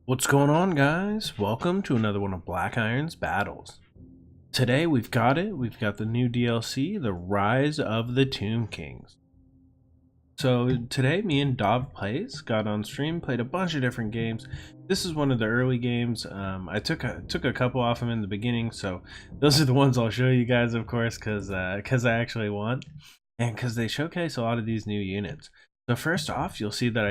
What's going on, guys? Welcome to another one of Black Iron's battles. Today we've got the new DLC, The Rise of the Tomb Kings. So today me and DahvPlays got on stream, played a bunch of different games. This is one of the early games. I took a couple off them in the beginning, so those are the ones I'll show you guys, of course, because I actually won, and because they showcase a lot of these new units. So first off, you'll see that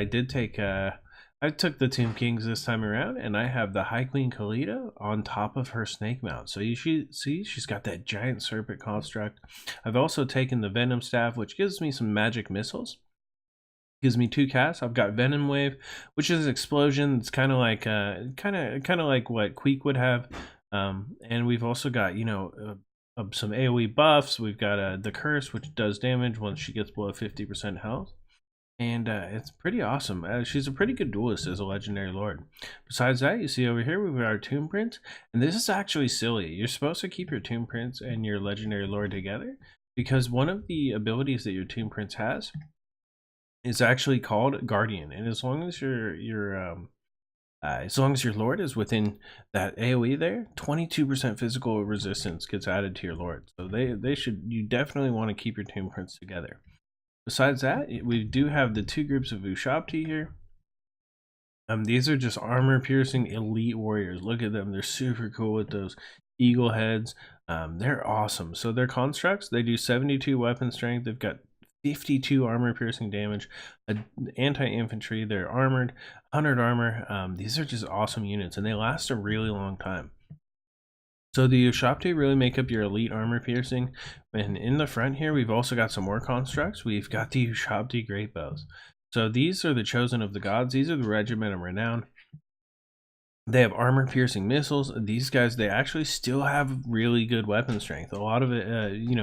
I took the Tomb Kings this time around, and I have the High Queen Khalida on top of her snake mount. So you see she's got that giant serpent construct. I've also taken the Venom Staff, which gives me some magic missiles. Gives me 2 casts. I've got Venom Wave, which is explosion. It's kind of like what Queek would have. And we've also got some AoE buffs. We've got the Curse, which does damage once she gets below 50% health. And it's pretty awesome. She's a pretty good duelist as a legendary lord. Besides that, you see over here we've got our Tomb Prince, and this is actually silly. You're supposed to keep your Tomb Prince and your legendary lord together, because one of the abilities that your Tomb Prince has is actually called Guardian, and as long as your lord is within that AoE there, 22% physical resistance gets added to your lord. So you definitely want to keep your Tomb Prince together. Besides that, we do have the 2 groups of Ushabti here. These are just armor-piercing elite warriors. Look at them. They're super cool with those eagle heads. They're awesome. So their constructs, they do 72 weapon strength. They've got 52 armor-piercing damage, anti-infantry. They're armored, 100 armor. These are just awesome units, and they last a really long time. So the Ushabti really make up your elite armor piercing, and in the front here we've also got some more constructs. We've got the Ushabti great bows. So these are the chosen of the gods. These are the regiment of renown. They have armor piercing missiles. These guys, they actually still have really good weapon strength. A lot of it,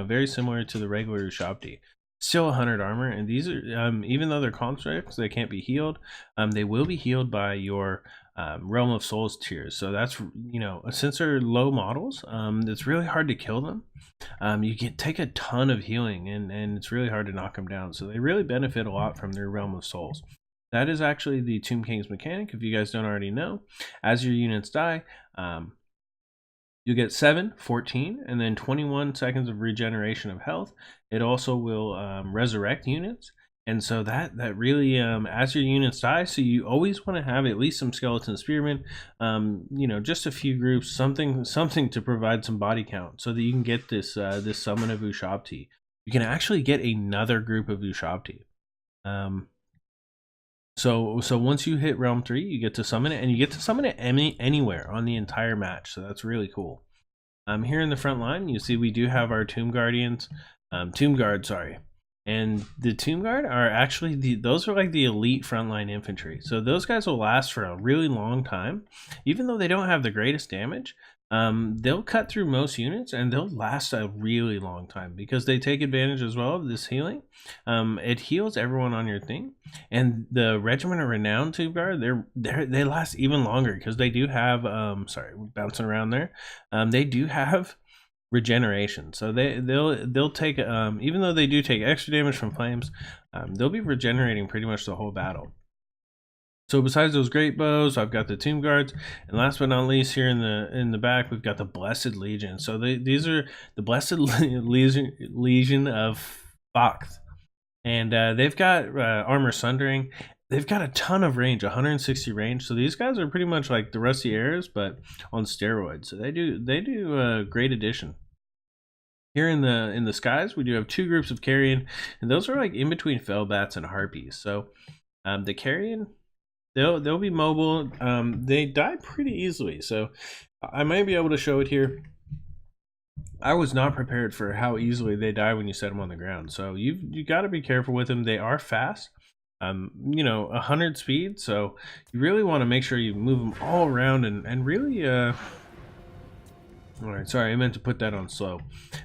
very similar to the regular Ushabti. Still 100 armor, and these are even though they're constructs, they can't be healed. They will be healed by your Realm of Souls tiers. So that's, since they're low models, it's really hard to kill them. You can take a ton of healing, and it's really hard to knock them down. So they really benefit a lot from their Realm of Souls. That is actually the Tomb King's mechanic, if you guys don't already know. As your units die, you get 7, 14, and then 21 seconds of regeneration of health. It also will resurrect units. And so that really, as your units die, so you always want to have at least some skeleton spearmen, just a few groups, something to provide some body count, so that you can get this summon of Ushabti. You can actually get another group of Ushabti. So once you hit Realm 3, you get to summon it, and you get to summon it anywhere on the entire match. So that's really cool. Here in the front line, you see we do have our Tomb Guards, sorry. And the Tomb Guard are actually those are like the elite frontline infantry. So those guys will last for a really long time. Even though they don't have the greatest damage, they'll cut through most units, and they'll last a really long time because they take advantage as well of this healing. It heals everyone on your thing. And the Regiment of Renown Tomb Guard, they last even longer because they do have sorry, we're bouncing around there. They do have regeneration, so they'll take even though they do take extra damage from flames, they'll be regenerating pretty much the whole battle. So besides those great bows, I've got the Tomb Guards, and last but not least, here in the back, we've got the Blessed Legion. So these are the Blessed Legion of Fox, and they've got armor sundering. They've got a ton of range, 160 range. So these guys are pretty much like the Rusty Arrows, but on steroids. So they do a great addition. Here in the skies, we do have 2 groups of Carrion, and those are like in between Fellbats and Harpies. So the Carrion, they'll be mobile. They die pretty easily, so I might be able to show it here. I was not prepared for how easily they die when you set them on the ground. So you got to be careful with them. They are fast. 100 speed, so you really want to make sure you move them all around and really all right, sorry, I meant to put that on slow.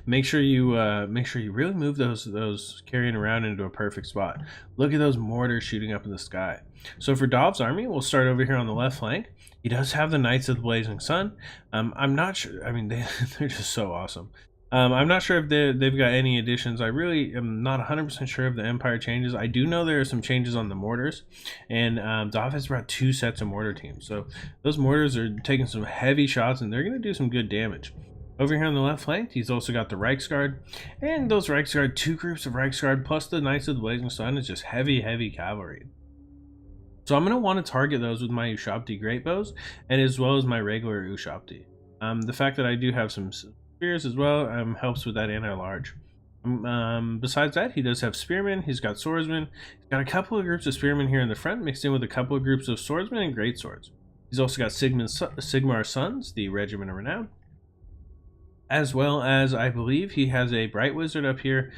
Make sure you really move those Carrion around into a perfect spot. Look at those mortars shooting up in the sky. So for Dahv's army, we'll start over here on the left flank. He does have the Knights of the Blazing Sun. I'm not sure, I mean, they're just so awesome. I'm not sure if they've got any additions. I really am not 100% sure of the Empire changes. I do know there are some changes on the mortars, and Dahv has brought 2 sets of mortar teams. So those mortars are taking some heavy shots, and they're going to do some good damage. Over here on the left flank, he's also got the Reichsguard, and those Reichsguard, 2 groups of Reichsguard, plus the Knights of the Blazing Sun is just heavy cavalry. So I'm going to want to target those with my Ushabti Great Bows, and as well as my regular Ushabti. The fact that I do have some spears as well helps with that anti-large. Besides that, he does have spearmen, he's got swordsmen, he's got a couple of groups of spearmen here in the front mixed in with a couple of groups of swordsmen and great swords. He's also got Sigmar's Sons, the Regiment of Renown, as well as I believe he has a Bright Wizard up here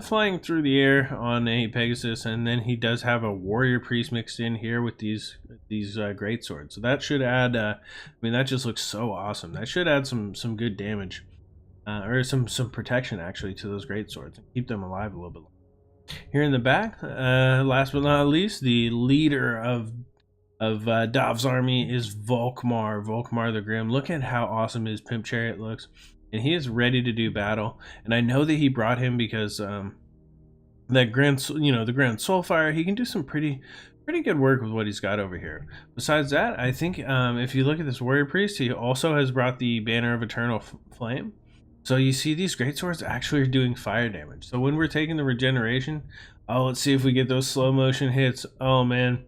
flying through the air on a Pegasus, and then he does have a Warrior Priest mixed in here with these great swords. So that should add, I mean, that just looks so awesome. That should add some good damage, or some protection actually to those great swords and keep them alive a little bit longer. Here in the back, last but not least, the leader of Dahv's army is Volkmar. Volkmar the Grim. Look at how awesome his Pimp Chariot looks. And he is ready to do battle. And I know that he brought him because that Grand Soulfire, he can do some pretty good work with what he's got over here. Besides that, I think if you look at this Warrior Priest, he also has brought the Banner of Eternal Flame. So you see these great swords actually are doing fire damage. So when we're taking the regeneration, oh, let's see if we get those slow motion hits. Oh man,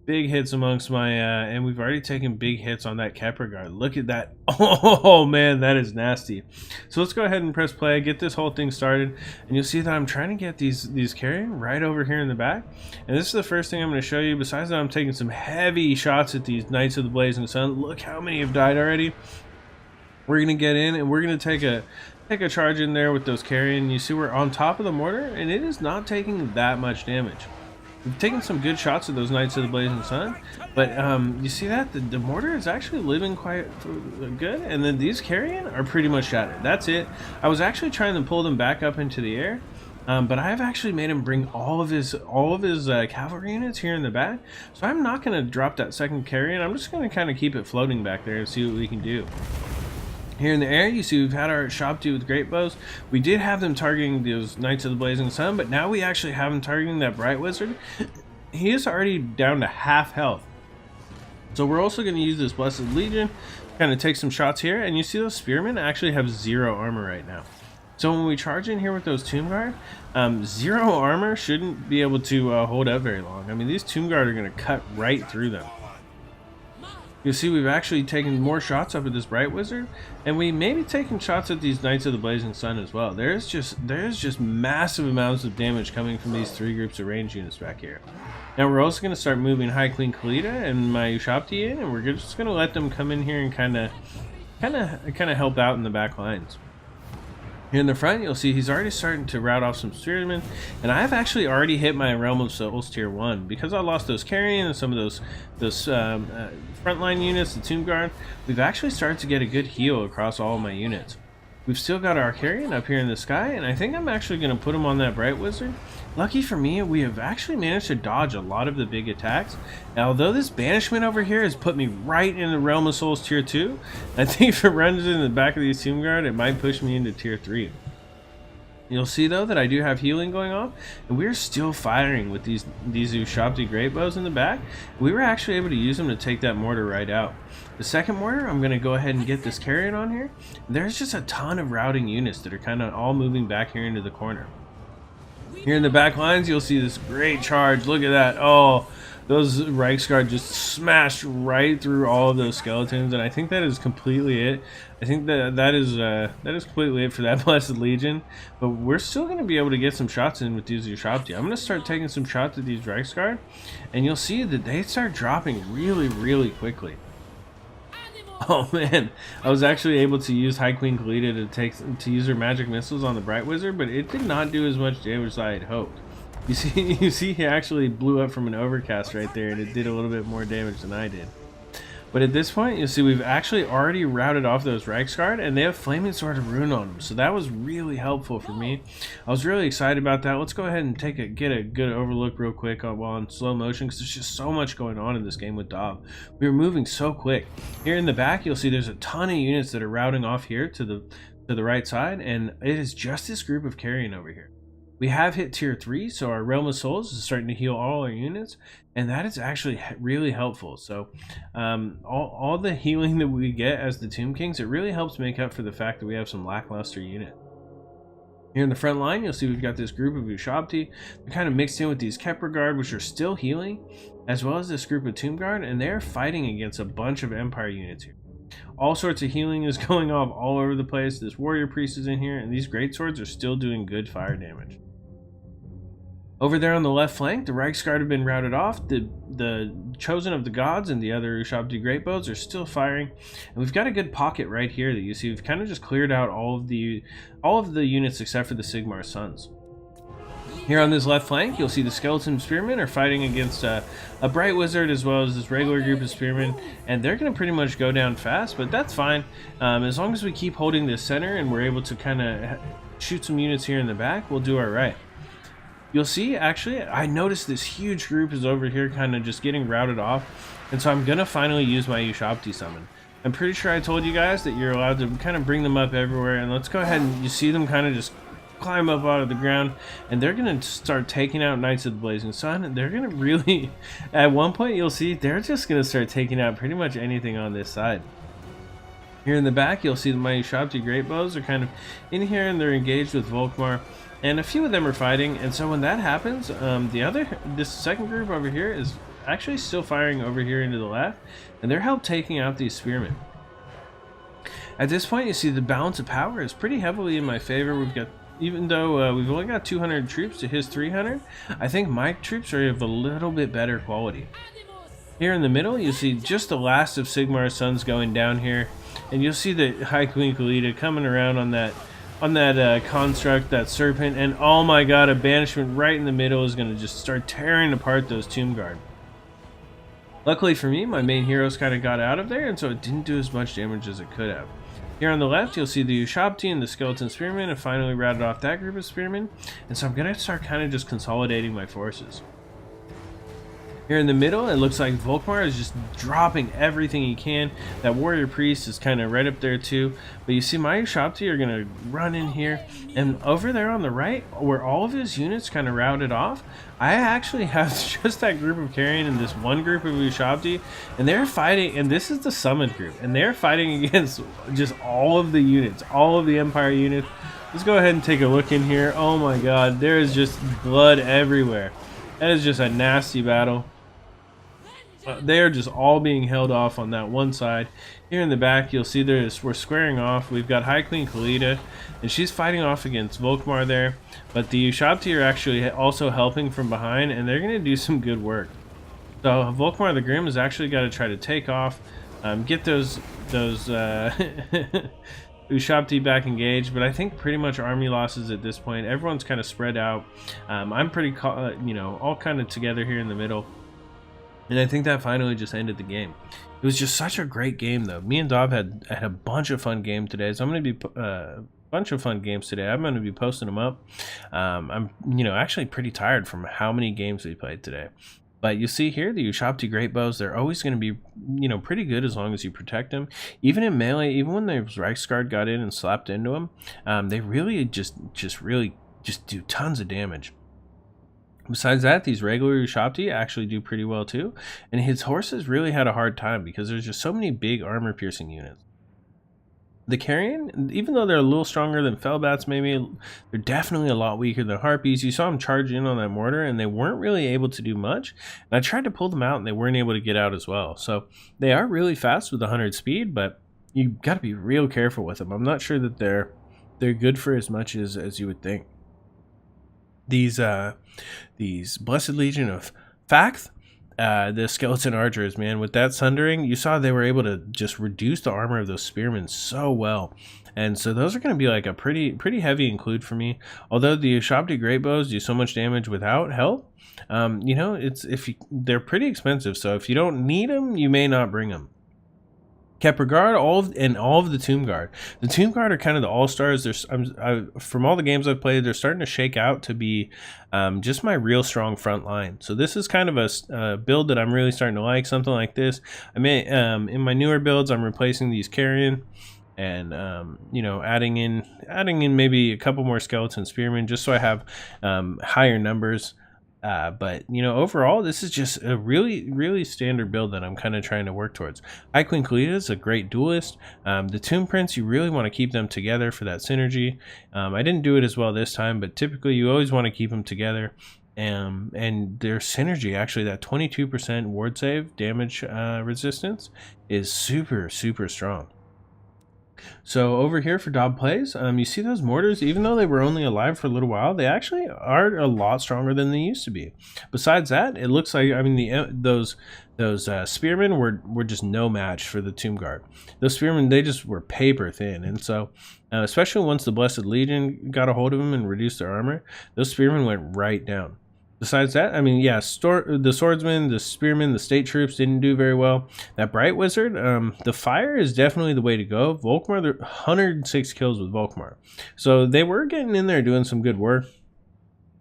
big hits amongst my and we've already taken big hits on that Kepler guard. Look at that. Oh man, that is nasty. So let's go ahead and press play, get this whole thing started, and you'll see that I'm trying to get these carrying right over here in the back. And this is the first thing I'm going to show you. Besides that, I'm taking some heavy shots at these Knights of the Blazing Sun. Look how many have died already. We're going to get in and we're going to take a charge in there with those carrying. You see we're on top of the mortar, and it is not taking that much damage. We've taken some good shots at those Knights of the Blazing Sun, but you see that the mortar is actually living quite good, and then these carrion are pretty much shattered. That's it. I was actually trying to pull them back up into the air, but I've actually made him bring all of his cavalry units here in the back, so I'm not going to drop that second carrion. I'm just going to kind of keep it floating back there and see what we can do. Here in the air, you see we've had our Ushabti with great bows. We did have them targeting those Knights of the Blazing Sun, but now we actually have them targeting that Bright Wizard. He is already down to half health. So we're also going to use this Blessed Legion, kind of take some shots here, and you see those Spearmen actually have 0 armor right now. So when we charge in here with those Tomb Guard, 0 armor shouldn't be able to hold up very long. I mean, these Tomb Guard are going to cut right through them. You'll see we've actually taken more shots up at this Bright Wizard, and we may be taking shots at these Knights of the Blazing Sun as well. There's just massive amounts of damage coming from these 3 groups of range units back here. Now we're also going to start moving High Queen Khalida and my Ushabti in, and we're just going to let them come in here and kind of help out in the back lines. Here in the front, you'll see he's already starting to rout off some spearmen, and I've actually already hit my Realm of Souls tier 1 because I lost those carrion and some of those frontline units, the Tomb Guard. We've actually started to get a good heal across all of my units. We've still got our carrion up here in the sky, and I think I'm actually going to put him on that Bright Wizard. Lucky for me, we have actually managed to dodge a lot of the big attacks. Now, although this banishment over here has put me right in the Realm of Souls tier 2, I think if it runs in the back of these Tomb Guard, it might push me into tier 3. You'll see though that I do have healing going on, and we're still firing with these Ushabti Great Bows in the back. We were actually able to use them to take that mortar right out. The second mortar, I'm going to go ahead and get this carrion on here. There's just a ton of routing units that are kind of all moving back here into the corner. Here in the back lines, you'll see this great charge. Look at that. Oh, those Reichsguard just smashed right through all of those skeletons, and I think that is completely it. I think that is completely it for that Blessed Legion. But we're still going to be able to get some shots in with these Ushabti. I'm going to start taking some shots at these Reichsguard, and you'll see that they start dropping really quickly. Oh man, I was actually able to use High Queen Khalida to use her magic missiles on the Bright Wizard, but it did not do as much damage as I had hoped. You see he actually blew up from an overcast right there, and it did a little bit more damage than I did. But at this point, you'll see we've actually already routed off those Reichsguard, and they have Flaming Sword of Ruin on them, so that was really helpful for me. I was really excited about that. Let's go ahead and get a good overlook real quick while in slow motion, because there's just so much going on in this game with Dahv. We were moving so quick. Here in the back, you'll see there's a ton of units that are routing off here to to the right side, and it is just this group of carrion over here. We have hit tier 3, so our Realm of Souls is starting to heal all our units, and that is actually really helpful. So all the healing that we get as the Tomb Kings, it really helps make up for the fact that we have some lackluster units. Here in the front line, you'll see we've got this group of Ushabti. They're kind of mixed in with these Kepler Guard, which are still healing, as well as this group of Tomb Guard, and they're fighting against a bunch of Empire units here. All sorts of healing is going off all over the place. This Warrior Priest is in here, and these Greatswords are still doing good fire damage. Over there on the left flank, the Reiksguard have been routed off. The Chosen of the Gods and the other Ushabti Greatbows are still firing. And we've got a good pocket right here that you see. We've kind of just cleared out all of the units except for the Sigmar Sons. Here on this left flank, you'll see the Skeleton Spearmen are fighting against a Bright Wizard as well as this regular group of Spearmen, and they're going to pretty much go down fast, but that's fine. As long as we keep holding this center and we're able to kind of shoot some units here in the back, we'll do all right. You'll see, actually, I noticed this huge group is over here kind of just getting routed off, and so I'm going to finally use my Ushabti summon. I'm pretty sure I told you guys that you're allowed to kind of bring them up everywhere, and let's go ahead and you see them kind of just climb up out of the ground, and they're going to start taking out Knights of the Blazing Sun, and they're going to really, at one point you'll see, they're just going to start taking out pretty much anything on this side. Here in the back, you'll see my Ushabti Greatbows are kind of in here, and they're engaged with Volkmar. And a few of them are fighting, and so when that happens, this second group over here is actually still firing over here into the left, and they're help taking out these spearmen. At this point, you see the balance of power is pretty heavily in my favor. We've got, even though we've only got 200 troops to his 300, I think my troops are of a little bit better quality. Here in the middle, you see just the last of Sigmar's sons going down here, and you'll see the High Queen Khalida coming around on that construct, that serpent, and oh my god, a banishment right in the middle is going to just start tearing apart those Tomb Guard. Luckily for me, my main heroes kind of got out of there, and so it didn't do as much damage as it could have. Here on the left, you'll see the Ushabti and the Skeleton Spearmen have finally routed off that group of Spearmen, and so I'm going to start kind of just consolidating my forces. Here in the middle, it looks like Volkmar is just dropping everything he can. That Warrior Priest is kind of right up there too. But you see my Ushabti are going to run in here. And over there on the right, where all of his units kind of routed off, I actually have just that group of carrion and this one group of Ushabti. And they're fighting, and this is the summoned group. And they're fighting against just all of the units, all of the Empire units. Let's go ahead and take a look in here. Oh my god, there is just blood everywhere. That is just a nasty battle. They are just all being held off on that one side. Here in the back, you'll see we're squaring off. We've got High Queen Khalida, and she's fighting off against Volkmar there. But the Ushabti are actually also helping from behind, and they're going to do some good work. So Volkmar the Grim has actually got to try to take off, get those Ushabti back engaged. But I think pretty much army losses at this point. Everyone's kind of spread out. I'm pretty, all kind of together here in the middle. And I think that finally just ended the game. It was just such a great game, though. Me and Dahv had a bunch of fun games today, so I'm going to be bunch of fun games today. I'm going to be posting them up. I'm actually pretty tired from how many games we played today. But you see here, the Ushabti Greatbows, they're always going to be, pretty good as long as you protect them. Even in melee, even when the Reiksguard got in and slapped into them, they really just do tons of damage. Besides that, these regular Ushabti actually do pretty well too, and his horses really had a hard time because there's just so many big armor-piercing units. The Carrion, even though they're a little stronger than Fellbats maybe, they're definitely a lot weaker than Harpies. You saw them charge in on that mortar, and they weren't really able to do much, and I tried to pull them out, and they weren't able to get out as well. So they are really fast with 100 speed, but you got to be real careful with them. I'm not sure that they're good for as much as you would think. These Blessed Legion of Fact, the Skeleton Archers, man, with that Sundering, you saw they were able to just reduce the armor of those Spearmen so well. And so those are going to be like a pretty heavy include for me. Although the Ushabti Greatbows do so much damage without help, they're pretty expensive. So if you don't need them, you may not bring them. Kepler Guard, all of the Tomb Guard. The Tomb Guard are kind of the all-stars. From all the games I've played, they're starting to shake out to be just my real strong front line. So this is kind of a build that I'm really starting to like, something like this. I may in my newer builds, I'm replacing these Carrion and you know, adding in maybe a couple more skeleton spearmen just so I have higher numbers. But you know, overall, this is just a really standard build that I'm kind of trying to work towards. High Queen Khalida is a great duelist. The Tomb Prince, you really want to keep them together for that synergy. I didn't do it as well this time, but typically you always want to keep them together. And their synergy, actually, that 22% ward save damage resistance is super strong. So over here for DahvPlays, you see those mortars, even though they were only alive for a little while, they actually are a lot stronger than they used to be. Besides that, it looks like, I mean, those spearmen were just no match for the Tomb Guard. Those spearmen, they just were paper thin, and so especially once the Blessed Legion got a hold of them and reduced their armor, those spearmen went right down. Besides that, I mean, yeah, the swordsmen, the spearmen, the state troops didn't do very well. That bright wizard, the fire is definitely the way to go. Volkmar, 106 kills with Volkmar. So they were getting in there doing some good work.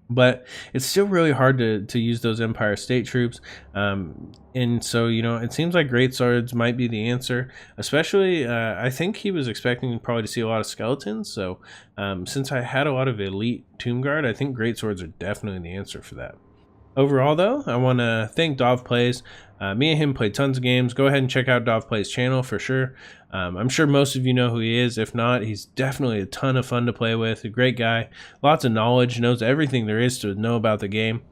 But it's still really hard to use those Empire state troops. And so, you know, it seems like great swords might be the answer. Especially, I think he was expecting probably to see a lot of skeletons. So since I had a lot of elite Tomb Guard, I think great swords are definitely the answer for that. Overall, though, I want to thank DahvPlays. Me and him played tons of games. Go ahead and check out DahvPlays' channel for sure. I'm sure most of you know who he is. If not, he's definitely a ton of fun to play with. A great guy. Lots of knowledge. Knows everything there is to know about the game.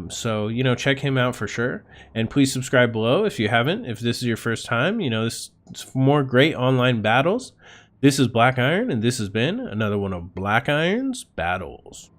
So, you know, check him out for sure. And please subscribe below if you haven't. If this is your first time, you know, this is more great online battles. This is Black Iron, and this has been another one of Black Iron's Battles.